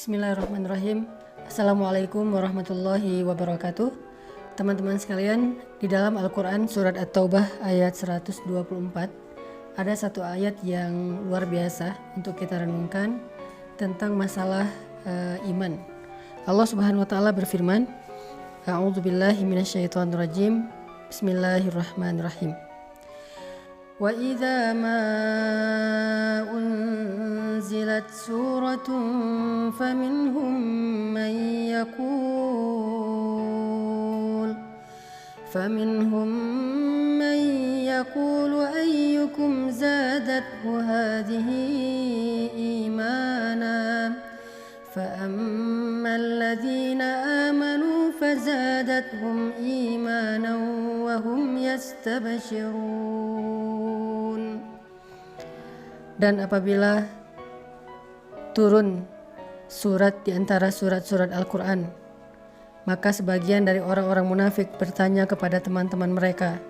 Bismillahirrahmanirrahim. Assalamualaikum warahmatullahi wabarakatuh. Teman-teman sekalian, di dalam Al-Quran surat At-Taubah ayat 124 ada satu ayat yang luar biasa untuk kita renungkan tentang masalah iman. Allah Subhanahu wa taala berfirman, A'udzubillahi minasyaitonirrajim. Bismillahirrahmanirrahim. Wa idza ma unzilat suratun faminhum man yaqulu ayyukum zadathu hadhihi imana فأما الذين آمنوا فزادتهم إيمانا وهم يستبشرون. Dan apabila turun surat di antara surat-surat Al-Quran, maka sebagian dari orang-orang munafik bertanya kepada teman-teman mereka,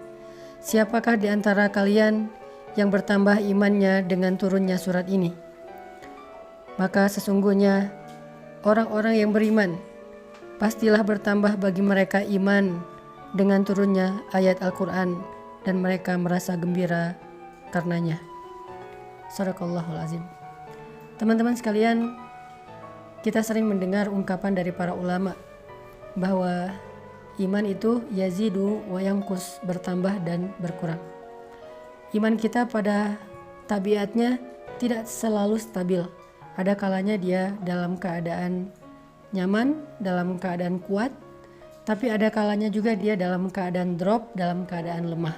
siapakah di antara kalian yang bertambah imannya dengan turunnya surat ini? Maka sesungguhnya orang-orang yang beriman pastilah bertambah bagi mereka iman dengan turunnya ayat Al-Quran dan mereka merasa gembira karenanya. Shadaqallahul azim. Teman-teman sekalian, kita sering mendengar ungkapan dari para ulama bahwa iman itu yazidu wa yanqus, bertambah dan berkurang. Iman kita pada tabiatnya tidak selalu stabil. Ada kalanya dia dalam keadaan nyaman, dalam keadaan kuat, tapi ada kalanya juga dia dalam keadaan drop, dalam keadaan lemah.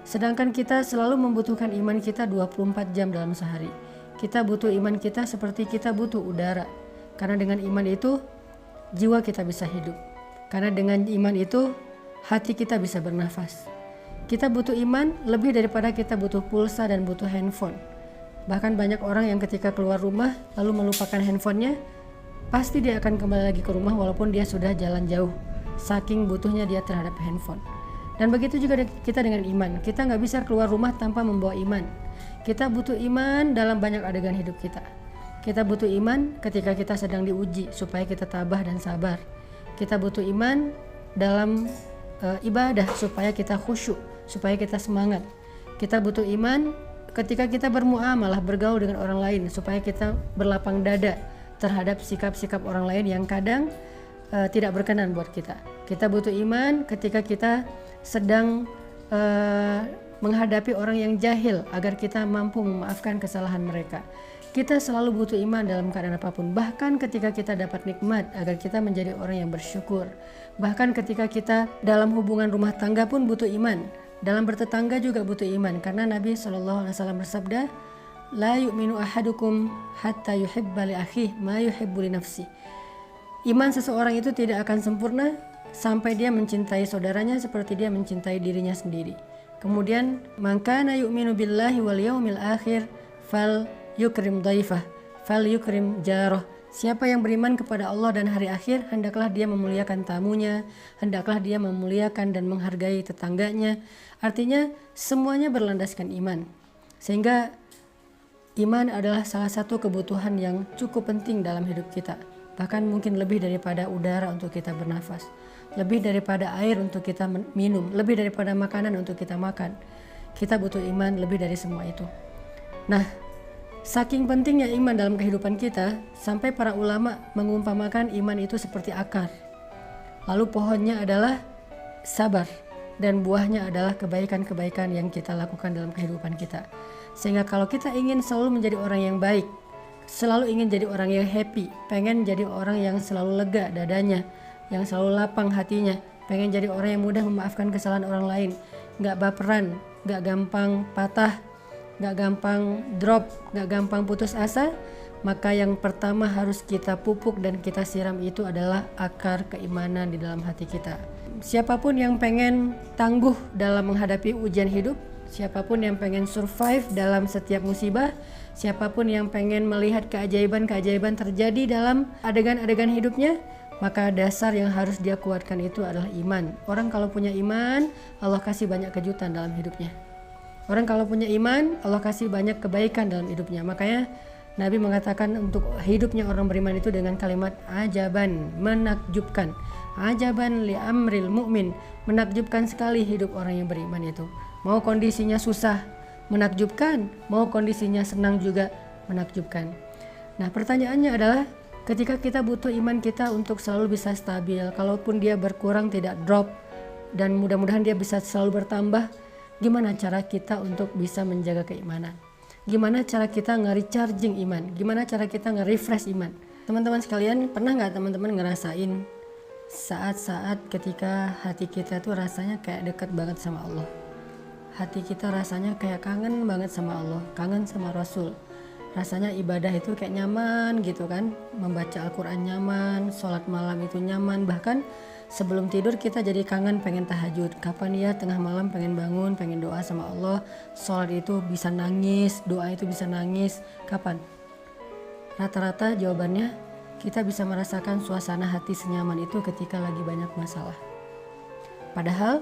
Sedangkan kita selalu membutuhkan iman kita 24 jam dalam sehari. Kita butuh iman kita seperti kita butuh udara. Karena dengan iman itu jiwa kita bisa hidup. Karena dengan iman itu hati kita bisa bernafas. Kita butuh iman lebih daripada kita butuh pulsa dan butuh handphone. Bahkan banyak orang yang ketika keluar rumah lalu melupakan handphonenya, pasti dia akan kembali lagi ke rumah walaupun dia sudah jalan jauh, saking butuhnya dia terhadap handphone. Dan begitu juga kita dengan iman. Kita nggak bisa keluar rumah tanpa membawa iman. Kita butuh iman dalam banyak adegan hidup kita. Kita butuh iman ketika kita sedang diuji supaya kita tabah dan sabar. Kita butuh iman dalam ibadah supaya kita khusyuk, supaya kita semangat. Kita butuh iman ketika kita bermuamalah, bergaul dengan orang lain supaya kita berlapang dada terhadap sikap-sikap orang lain yang kadang tidak berkenan buat kita. Kita butuh iman ketika kita sedang menghadapi orang yang jahil agar kita mampu memaafkan kesalahan mereka. Kita selalu butuh iman dalam keadaan apapun. Bahkan ketika kita dapat nikmat agar kita menjadi orang yang bersyukur. Bahkan ketika kita dalam hubungan rumah tangga pun butuh iman. Dalam bertetangga juga butuh iman, karena Nabi SAW bersabda, La yu'minu ahadukum hatta yuhibba li akhihi ma yuhibbu li nafsi. Iman seseorang itu tidak akan sempurna sampai dia mencintai saudaranya seperti dia mencintai dirinya sendiri. Kemudian, man kana yu'minu billahi wal yaumil akhir fal yukrim dhaifah, fal yukrim jarah. Siapa yang beriman kepada Allah dan hari akhir, hendaklah dia memuliakan tamunya, hendaklah dia memuliakan dan menghargai tetangganya. Artinya semuanya berlandaskan iman. Sehingga iman adalah salah satu kebutuhan yang cukup penting dalam hidup kita. Bahkan mungkin lebih daripada udara untuk kita bernafas, lebih daripada air untuk kita minum, lebih daripada makanan untuk kita makan. Kita butuh iman lebih dari semua itu. Nah, saking pentingnya iman dalam kehidupan kita, sampai para ulama mengumpamakan iman itu seperti akar. Lalu pohonnya adalah sabar, dan buahnya adalah kebaikan-kebaikan yang kita lakukan dalam kehidupan kita. Sehingga kalau kita ingin selalu menjadi orang yang baik, selalu ingin jadi orang yang happy, pengen jadi orang yang selalu lega dadanya, yang selalu lapang hatinya, pengen jadi orang yang mudah memaafkan kesalahan orang lain, gak baperan, gak gampang patah, gak gampang drop, gak gampang putus asa, maka yang pertama harus kita pupuk dan kita siram itu adalah akar keimanan di dalam hati kita. Siapapun yang pengen tangguh dalam menghadapi ujian hidup, siapapun yang pengen survive dalam setiap musibah, siapapun yang pengen melihat keajaiban-keajaiban terjadi dalam adegan-adegan hidupnya, maka dasar yang harus dia kuatkan itu adalah iman. Orang kalau punya iman, Allah kasih banyak kejutan dalam hidupnya. Orang kalau punya iman, Allah kasih banyak kebaikan dalam hidupnya. Makanya Nabi mengatakan untuk hidupnya orang beriman itu dengan kalimat ajaban, menakjubkan. Ajaban li amril mu'min, menakjubkan sekali hidup orang yang beriman itu. Mau kondisinya susah, menakjubkan. Mau kondisinya senang juga, menakjubkan. Nah, pertanyaannya adalah ketika kita butuh iman kita untuk selalu bisa stabil, kalaupun dia berkurang tidak drop, dan mudah-mudahan dia bisa selalu bertambah, gimana cara kita untuk bisa menjaga keimanan? Gimana cara kita nge-recharging iman? Gimana cara kita nge-refresh iman? Teman-teman sekalian, pernah nggak teman-teman ngerasain saat-saat ketika hati kita tuh rasanya kayak dekat banget sama Allah? Hati kita rasanya kayak kangen banget sama Allah, kangen sama Rasul. Rasanya ibadah itu kayak nyaman gitu kan, membaca Al-Quran nyaman, sholat malam itu nyaman, bahkan sebelum tidur kita jadi kangen pengen tahajud. Kapan ya tengah malam pengen bangun, pengen doa sama Allah. Sholat itu bisa nangis, doa itu bisa nangis. Kapan? Rata-rata jawabannya kita bisa merasakan suasana hati senyaman itu ketika lagi banyak masalah. Padahal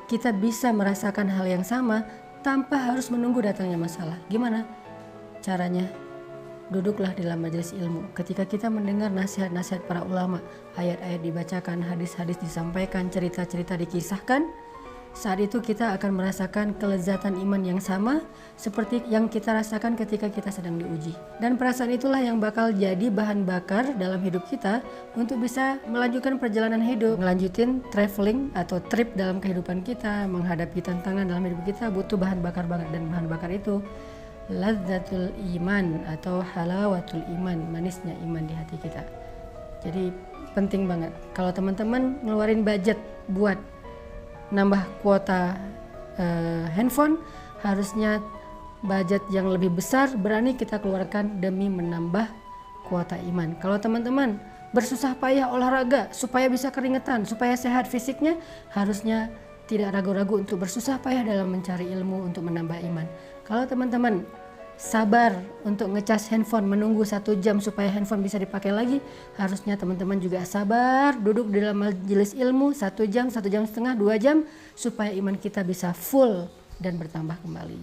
kita bisa merasakan hal yang sama tanpa harus menunggu datangnya masalah. Gimana caranya? Duduklah dalam majelis ilmu. Ketika kita mendengar nasihat-nasihat para ulama, ayat-ayat dibacakan, hadis-hadis disampaikan, cerita-cerita dikisahkan, saat itu kita akan merasakan kelezatan iman yang sama seperti yang kita rasakan ketika kita sedang diuji. Dan perasaan itulah yang bakal jadi bahan bakar dalam hidup kita untuk bisa melanjutkan perjalanan hidup, melanjutin traveling atau trip dalam kehidupan kita, menghadapi tantangan dalam hidup kita butuh bahan bakar banget, dan bahan bakar itu lazzatul iman atau halawatul iman, manisnya iman di hati kita. Jadi penting banget kalau teman-teman ngeluarin budget buat nambah kuota handphone, harusnya budget yang lebih besar berani kita keluarkan demi menambah kuota iman. Kalau teman-teman bersusah payah olahraga supaya bisa keringetan, supaya sehat fisiknya, harusnya tidak ragu-ragu untuk bersusah payah dalam mencari ilmu untuk menambah iman. Kalau teman-teman sabar untuk ngecas handphone, menunggu 1 jam supaya handphone bisa dipakai lagi, harusnya teman-teman juga sabar duduk di dalam majelis ilmu 1 jam, 1,5 jam, 2 jam, supaya iman kita bisa full dan bertambah kembali.